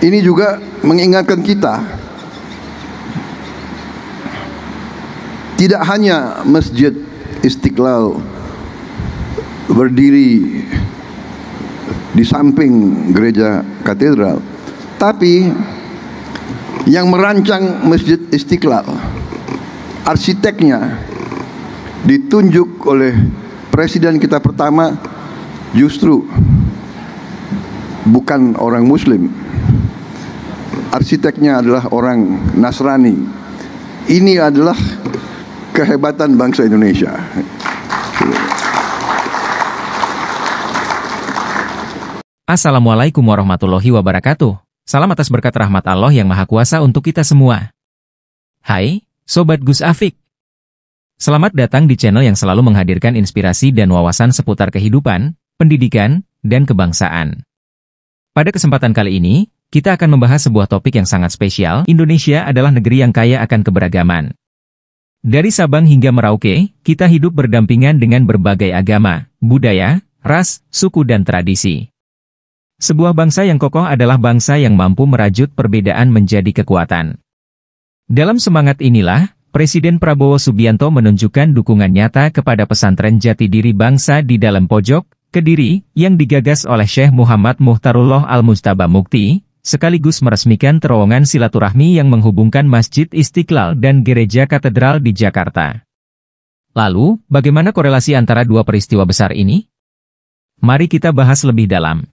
Ini juga mengingatkan kita, tidak hanya Masjid Istiqlal berdiri di samping gereja katedral, tapi yang merancang Masjid Istiqlal, arsiteknya ditunjuk oleh presiden kita pertama justru bukan orang Muslim. Arsiteknya adalah orang Nasrani. Ini adalah kehebatan bangsa Indonesia. Assalamualaikum warahmatullahi wabarakatuh. Salam atas berkat rahmat Allah yang Maha Kuasa untuk kita semua. Hai, Sobat Gus Afik. Selamat datang di channel yang selalu menghadirkan inspirasi dan wawasan seputar kehidupan, pendidikan, dan kebangsaan. Pada kesempatan kali ini, kita akan membahas sebuah topik yang sangat spesial. Indonesia adalah negeri yang kaya akan keberagaman. Dari Sabang hingga Merauke, kita hidup berdampingan dengan berbagai agama, budaya, ras, suku dan tradisi. Sebuah bangsa yang kokoh adalah bangsa yang mampu merajut perbedaan menjadi kekuatan. Dalam semangat inilah, Presiden Prabowo Subianto menunjukkan dukungan nyata kepada pesantren Jati Diri Bangsa di Dalam Pojok, Kediri, yang digagas oleh Syekh Muhammad Muhtarullah Al-Mujtaba Mukti, sekaligus meresmikan terowongan silaturahmi yang menghubungkan Masjid Istiqlal dan Gereja Katedral di Jakarta. Lalu, bagaimana korelasi antara dua peristiwa besar ini? Mari kita bahas lebih dalam.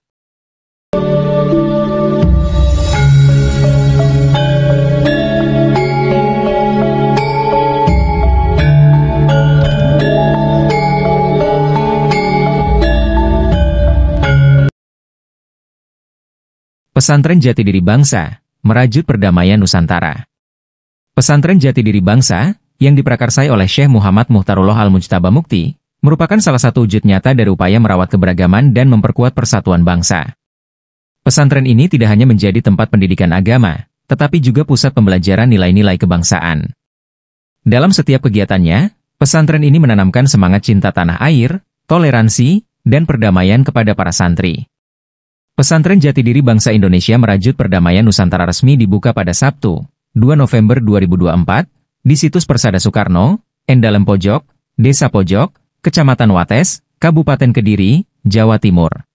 Pesantren Jati Diri Bangsa, merajut perdamaian Nusantara. Pesantren Jati Diri Bangsa, yang diprakarsai oleh Syekh Muhammad Muhtarullah Al-Mujtaba Mukti, merupakan salah satu wujud nyata dari upaya merawat keberagaman dan memperkuat persatuan bangsa. Pesantren ini tidak hanya menjadi tempat pendidikan agama, tetapi juga pusat pembelajaran nilai-nilai kebangsaan. Dalam setiap kegiatannya, pesantren ini menanamkan semangat cinta tanah air, toleransi, dan perdamaian kepada para santri. Pesantren Jati Diri Bangsa Indonesia Merajut Perdamaian Nusantara resmi dibuka pada Sabtu, 2 November 2024, di situs Persada Soekarno, Dalam Pojok, Desa Pojok, Kecamatan Wates, Kabupaten Kediri, Jawa Timur.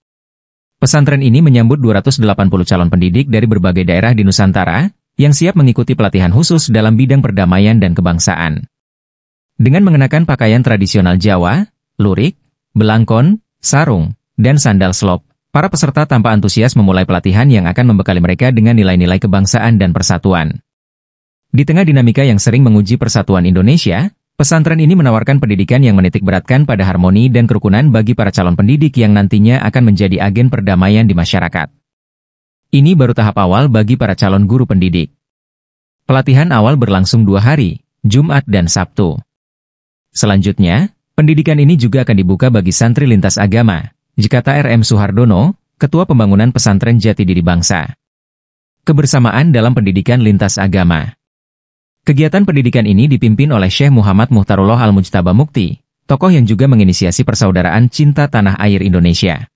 Pesantren ini menyambut 280 calon pendidik dari berbagai daerah di Nusantara, yang siap mengikuti pelatihan khusus dalam bidang perdamaian dan kebangsaan. Dengan mengenakan pakaian tradisional Jawa, lurik, belangkon, sarung, dan sandal slop, para peserta tanpa antusias memulai pelatihan yang akan membekali mereka dengan nilai-nilai kebangsaan dan persatuan. Di tengah dinamika yang sering menguji persatuan Indonesia, pesantren ini menawarkan pendidikan yang menitikberatkan pada harmoni dan kerukunan bagi para calon pendidik yang nantinya akan menjadi agen perdamaian di masyarakat. Ini baru tahap awal bagi para calon guru pendidik. Pelatihan awal berlangsung 2 hari, Jumat dan Sabtu. Selanjutnya, pendidikan ini juga akan dibuka bagi santri lintas agama, Jikata RM Suhardono, Ketua Pembangunan Pesantren Jati Diri Bangsa. Kebersamaan dalam pendidikan lintas agama. Kegiatan pendidikan ini dipimpin oleh Syekh Muhammad Muhtarullah Al-Mujtaba Mukti, tokoh yang juga menginisiasi persaudaraan cinta tanah air Indonesia.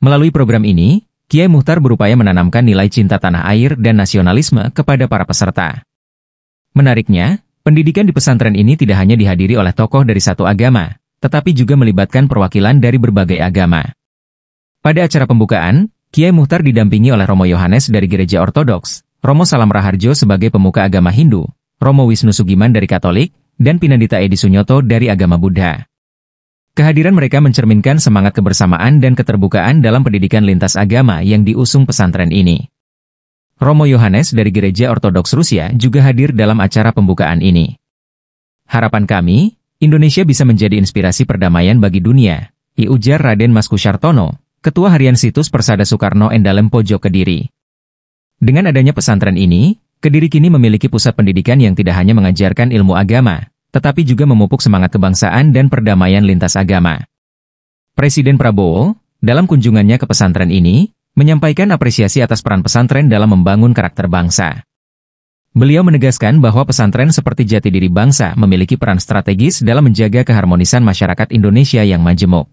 Melalui program ini, Kiai Muhtar berupaya menanamkan nilai cinta tanah air dan nasionalisme kepada para peserta. Menariknya, pendidikan di pesantren ini tidak hanya dihadiri oleh tokoh dari satu agama, tetapi juga melibatkan perwakilan dari berbagai agama. Pada acara pembukaan, Kiai Muhtar didampingi oleh Romo Yohanes dari Gereja Ortodoks, Romo Salam Raharjo sebagai pemuka agama Hindu, Romo Wisnu Sugiman dari Katolik, dan Pinandita Edi Sunyoto dari agama Buddha. Kehadiran mereka mencerminkan semangat kebersamaan dan keterbukaan dalam pendidikan lintas agama yang diusung pesantren ini. Romo Yohanes dari Gereja Ortodoks Rusia juga hadir dalam acara pembukaan ini. Harapan kami, Indonesia bisa menjadi inspirasi perdamaian bagi dunia, ujar Raden Mas Kusyartono, Ketua Harian Situs Persada Soekarno Dalam Pojok Kediri. Dengan adanya pesantren ini, Kediri kini memiliki pusat pendidikan yang tidak hanya mengajarkan ilmu agama, tetapi juga memupuk semangat kebangsaan dan perdamaian lintas agama. Presiden Prabowo, dalam kunjungannya ke pesantren ini, menyampaikan apresiasi atas peran pesantren dalam membangun karakter bangsa. Beliau menegaskan bahwa pesantren seperti Jati Diri Bangsa memiliki peran strategis dalam menjaga keharmonisan masyarakat Indonesia yang majemuk.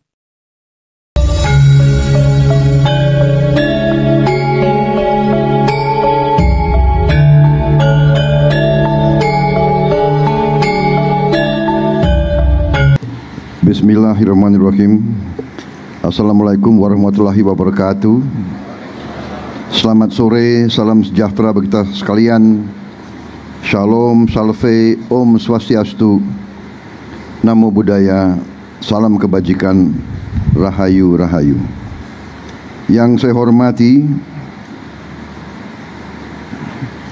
Bismillahirrahmanirrahim. Assalamualaikum warahmatullahi wabarakatuh. Selamat sore, salam sejahtera bagi kita sekalian. Shalom, salve, Om Swastiastu, Namo Buddhaya, salam kebajikan, Rahayu, Rahayu. Yang saya hormati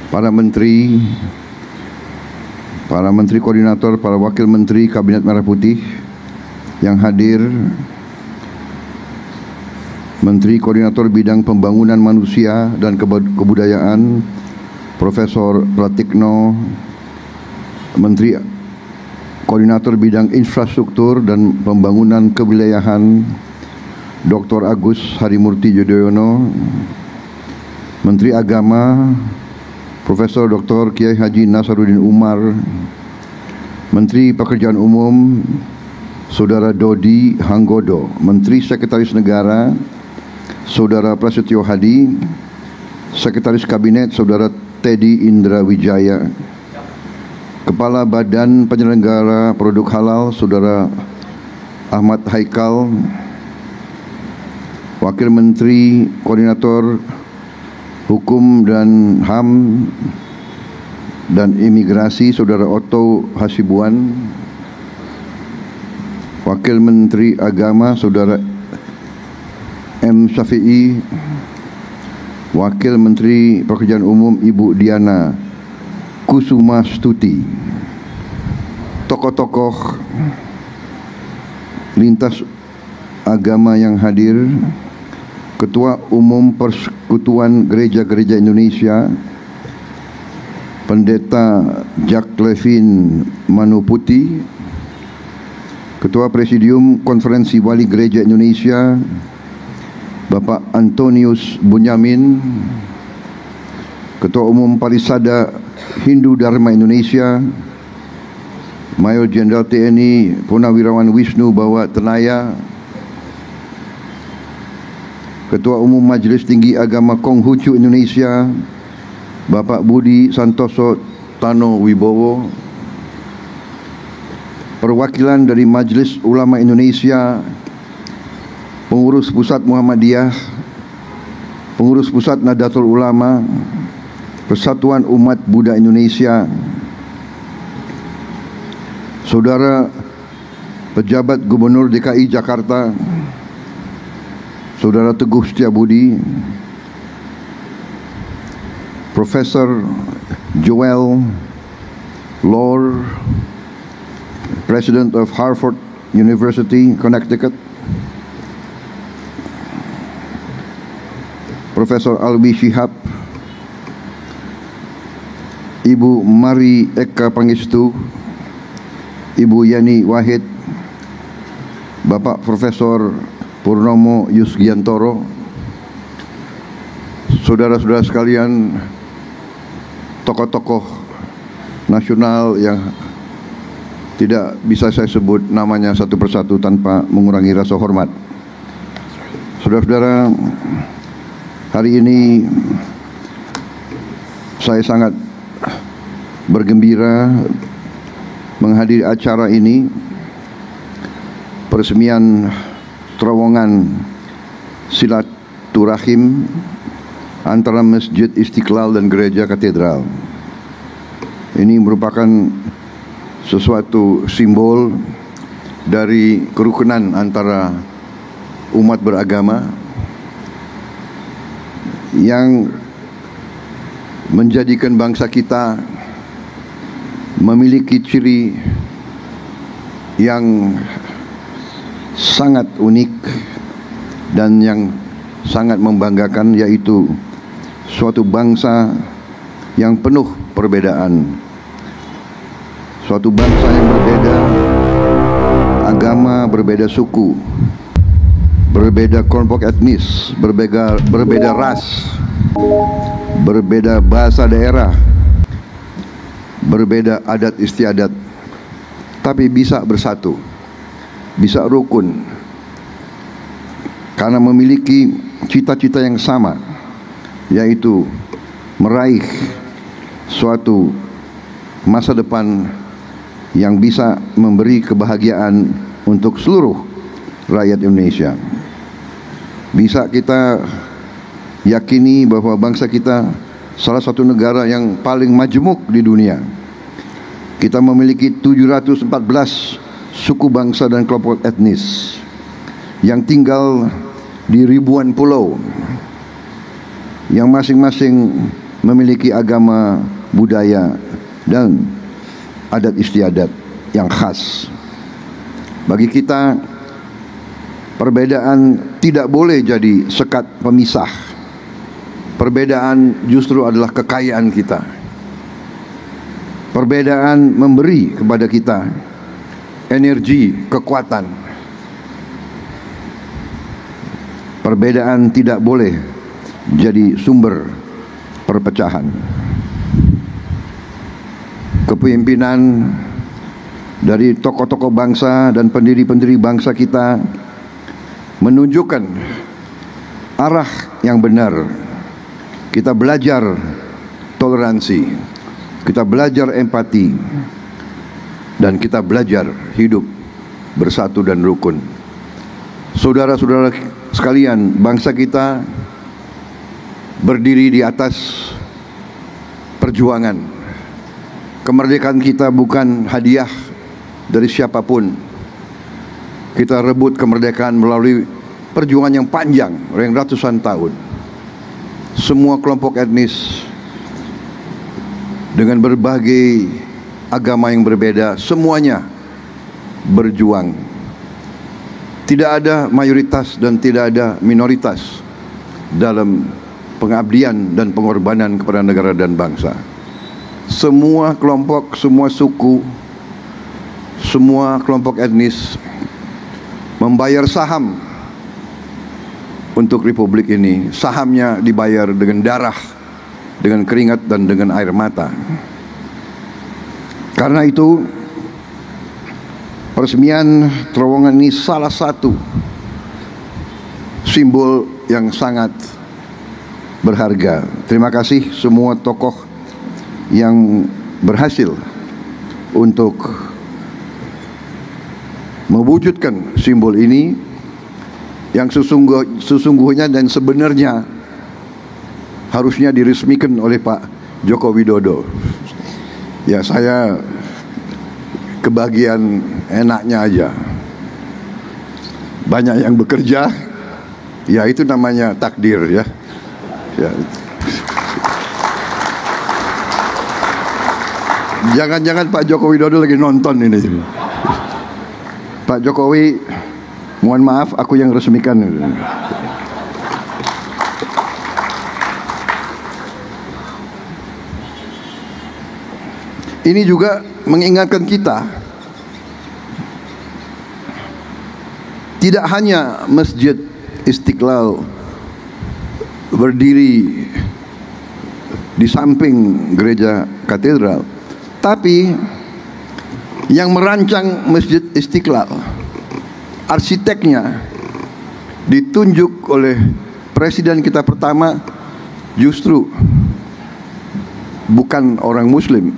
para menteri koordinator, para wakil menteri Kabinet Merah Putih yang hadir, Menteri Koordinator Bidang Pembangunan Manusia dan Kebudayaan Profesor Pratikno, Menteri Koordinator Bidang Infrastruktur dan Pembangunan Kewilayahan Dr. Agus Harimurti Yudhoyono, Menteri Agama Profesor Dr. Kiai Haji Nasaruddin Umar, Menteri Pekerjaan Umum Saudara Dodi Hanggodo, Menteri Sekretaris Negara Saudara Prasetyo Hadi, Sekretaris Kabinet Saudara Teddy Indra Wijaya, Kepala Badan Penyelenggara Produk Halal Saudara Ahmad Haikal, Wakil Menteri Koordinator Hukum dan HAM dan Imigrasi Saudara Otto Hasibuan, Wakil Menteri Agama Saudara M. Syafi'i, Wakil Menteri Pekerjaan Umum Ibu Diana Kusuma Stuti, tokoh-tokoh lintas agama yang hadir, Ketua Umum Persekutuan Gereja-Gereja Indonesia Pendeta Jack Levin Manuputi, Ketua Presidium Konferensi Wali Gereja Indonesia Bapak Antonius Bunyamin, Ketua Umum Parisada Hindu Dharma Indonesia Mayor Jenderal TNI Purnawirawan Wisnu Bawa Tenaya, Ketua Umum Majelis Tinggi Agama Konghucu Indonesia Bapak Budi Santoso Tano Wibowo, perwakilan dari Majelis Ulama Indonesia, Pengurus Pusat Muhammadiyah, Pengurus Pusat Nahdlatul Ulama, Persatuan Umat Buddha Indonesia, Saudara Pejabat Gubernur DKI Jakarta Saudara Teguh Setiabudi, Profesor Joel Lore, President of Harvard University, Connecticut, Profesor Alwi Shihab, Ibu Mari Eka Pangestu, Ibu Yani Wahid, Bapak Profesor Purnomo Yusgiantoro, saudara-saudara sekalian, tokoh-tokoh nasional yang tidak bisa saya sebut namanya satu persatu tanpa mengurangi rasa hormat. Saudara-saudara, hari ini saya sangat bergembira menghadiri acara ini, peresmian terowongan silaturahim antara Masjid Istiqlal dan Gereja Katedral. Ini merupakan sesuatu simbol dari kerukunan antara umat beragama yang menjadikan bangsa kita memiliki ciri yang sangat unik dan yang sangat membanggakan, yaitu suatu bangsa yang penuh perbedaan, suatu bangsa yang berbeda agama, berbeda suku, berbeda kelompok etnis, berbeda ras, berbeda bahasa daerah, berbeda adat istiadat, tapi bisa bersatu, bisa rukun karena memiliki cita-cita yang sama, yaitu meraih suatu masa depan yang bisa memberi kebahagiaan untuk seluruh rakyat Indonesia. Bisa kita yakini bahwa bangsa kita salah satu negara yang paling majemuk di dunia. Kita memiliki 714 suku bangsa dan kelompok etnis yang tinggal di ribuan pulau, yang masing-masing memiliki agama, budaya, dan adat istiadat yang khas. Bagi kita, perbedaan tidak boleh jadi sekat pemisah. Perbedaan justru adalah kekayaan kita. Perbedaan memberi kepada kita energi, kekuatan. Perbedaan tidak boleh jadi sumber perpecahan. Kepemimpinan dari tokoh-tokoh bangsa dan pendiri-pendiri bangsa kita menunjukkan arah yang benar. Kita belajar toleransi, kita belajar empati, dan kita belajar hidup bersatu dan rukun. Saudara-saudara sekalian, bangsa kita berdiri di atas perjuangan. Kemerdekaan kita bukan hadiah dari siapapun. Kita rebut kemerdekaan melalui perjuangan yang panjang, yang ratusan tahun. Semua kelompok etnis dengan berbagai agama yang berbeda, semuanya berjuang. Tidak ada mayoritas dan tidak ada minoritas dalam pengabdian dan pengorbanan kepada negara dan bangsa. Semua kelompok, semua suku, semua kelompok etnis membayar saham untuk republik ini. Sahamnya dibayar dengan darah, dengan keringat, dan dengan air mata. Karena itu, peresmian terowongan ini salah satu simbol yang sangat berharga. Terima kasih semua tokoh yang berhasil untuk mewujudkan simbol ini yang sesungguhnya dan sebenarnya harusnya diresmikan oleh Pak Joko Widodo. Ya, saya kebagian enaknya aja. Banyak yang bekerja, ya itu namanya takdir ya. Jangan-jangan Pak Joko Widodo lagi nonton ini. Pak Jokowi, mohon maaf, aku yang resmikan. Ini juga mengingatkan kita, tidak hanya Masjid Istiqlal berdiri di samping gereja katedral, tapi yang merancang Masjid Istiqlal, arsiteknya ditunjuk oleh presiden kita pertama justru bukan orang Muslim.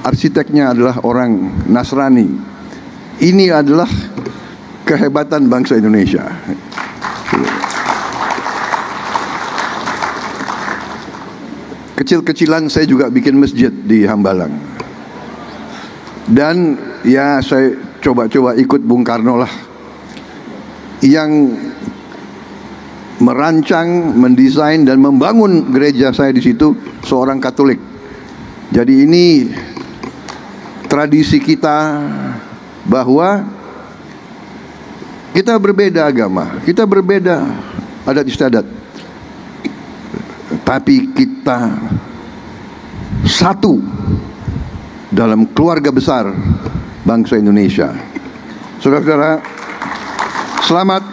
Arsiteknya adalah orang Nasrani. Ini adalah kehebatan bangsa Indonesia. Kecil-kecilan saya juga bikin masjid di Hambalang. Dan ya saya coba-coba ikut Bung Karno lah. Yang merancang, mendesain dan membangun gereja saya di situ seorang Katolik. Jadi ini tradisi kita bahwa kita berbeda agama, kita berbeda adat istiadat, tapi kita satu dalam keluarga besar bangsa Indonesia. Saudara-saudara, selamat,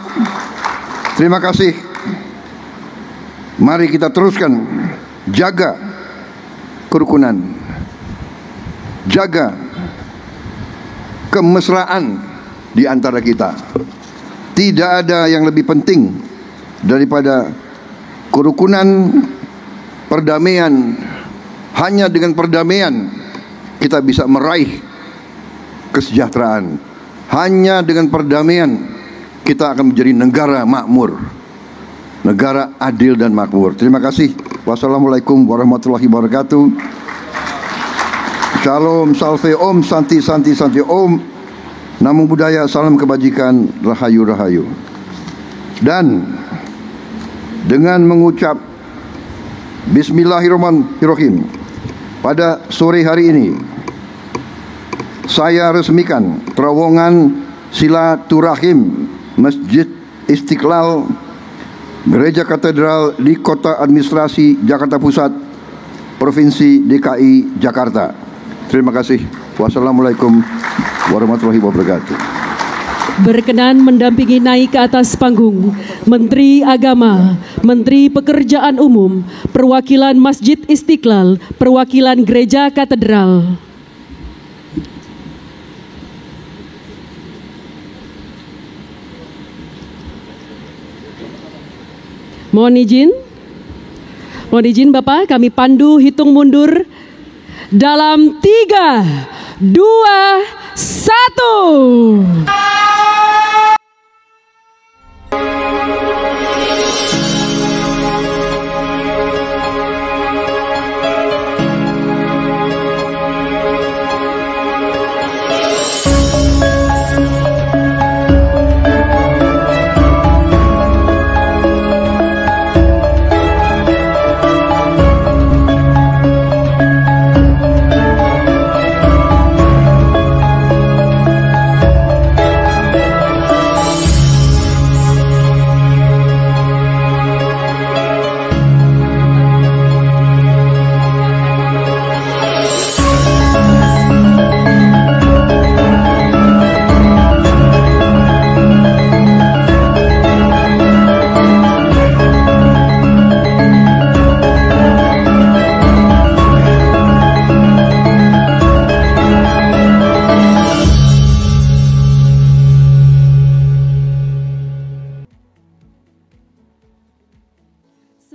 terima kasih. Mari kita teruskan jaga kerukunan, jaga kemesraan di antara kita. Tidak ada yang lebih penting daripada kerukunan, perdamaian. Hanya dengan perdamaian kita bisa meraih kesejahteraan. Hanya dengan perdamaian kita akan menjadi negara makmur, negara adil dan makmur. Terima kasih. Wassalamualaikum warahmatullahi wabarakatuh. Shalom, salve, om, santi, santi, santi, om. Namo Buddhaya, salam kebajikan, rahayu, rahayu. Dan dengan mengucap Bismillahirrahmanirrahim, pada sore hari ini saya resmikan terowongan silaturahim Masjid Istiqlal Gereja Katedral di Kota Administrasi Jakarta Pusat, Provinsi DKI Jakarta. Terima kasih. Wassalamualaikum warahmatullahi wabarakatuh. Berkenan mendampingi naik ke atas panggung Menteri Agama, Menteri Pekerjaan Umum, perwakilan Masjid Istiqlal, perwakilan Gereja Katedral. Mohon izin Bapak, kami pandu hitung mundur dalam 3, 2, 1.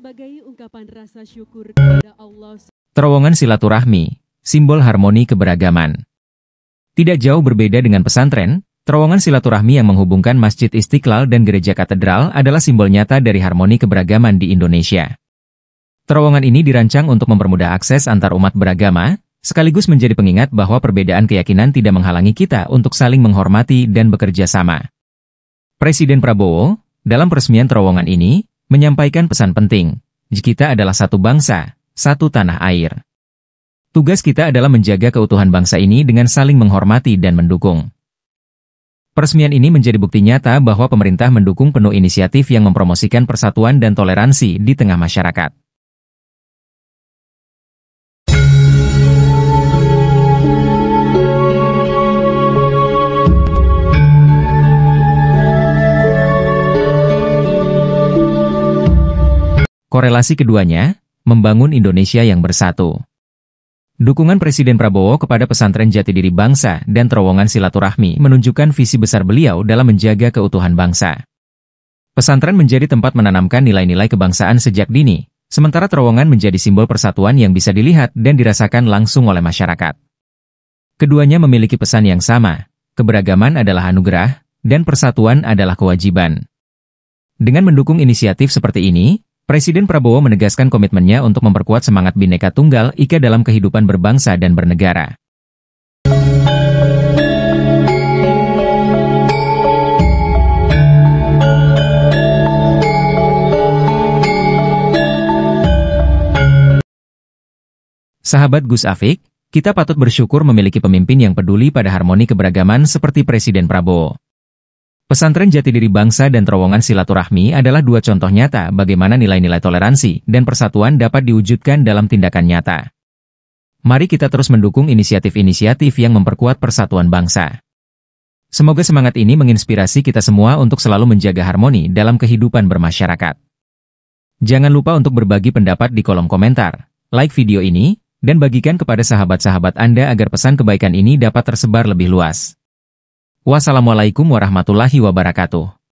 Sebagai ungkapan rasa syukur kepada Allah. Terowongan silaturahmi, simbol harmoni keberagaman. Tidak jauh berbeda dengan pesantren, terowongan silaturahmi yang menghubungkan Masjid Istiqlal dan Gereja Katedral adalah simbol nyata dari harmoni keberagaman di Indonesia. Terowongan ini dirancang untuk mempermudah akses antar umat beragama, sekaligus menjadi pengingat bahwa perbedaan keyakinan tidak menghalangi kita untuk saling menghormati dan bekerja sama. Presiden Prabowo, dalam peresmian terowongan ini, menyampaikan pesan penting, kita adalah satu bangsa, satu tanah air. Tugas kita adalah menjaga keutuhan bangsa ini dengan saling menghormati dan mendukung. Peresmian ini menjadi bukti nyata bahwa pemerintah mendukung penuh inisiatif yang mempromosikan persatuan dan toleransi di tengah masyarakat. Korelasi keduanya, membangun Indonesia yang bersatu. Dukungan Presiden Prabowo kepada pesantren Jati Diri Bangsa dan terowongan silaturahmi menunjukkan visi besar beliau dalam menjaga keutuhan bangsa. Pesantren menjadi tempat menanamkan nilai-nilai kebangsaan sejak dini, sementara terowongan menjadi simbol persatuan yang bisa dilihat dan dirasakan langsung oleh masyarakat. Keduanya memiliki pesan yang sama, keberagaman adalah anugerah, dan persatuan adalah kewajiban. Dengan mendukung inisiatif seperti ini, Presiden Prabowo menegaskan komitmennya untuk memperkuat semangat Bhinneka Tunggal Ika dalam kehidupan berbangsa dan bernegara. Sahabat Gus Afik, kita patut bersyukur memiliki pemimpin yang peduli pada harmoni keberagaman seperti Presiden Prabowo. Pesantren Jati Diri Bangsa dan terowongan silaturahmi adalah dua contoh nyata bagaimana nilai-nilai toleransi dan persatuan dapat diwujudkan dalam tindakan nyata. Mari kita terus mendukung inisiatif-inisiatif yang memperkuat persatuan bangsa. Semoga semangat ini menginspirasi kita semua untuk selalu menjaga harmoni dalam kehidupan bermasyarakat. Jangan lupa untuk berbagi pendapat di kolom komentar, like video ini, dan bagikan kepada sahabat-sahabat Anda agar pesan kebaikan ini dapat tersebar lebih luas. Wassalamualaikum warahmatullahi wabarakatuh.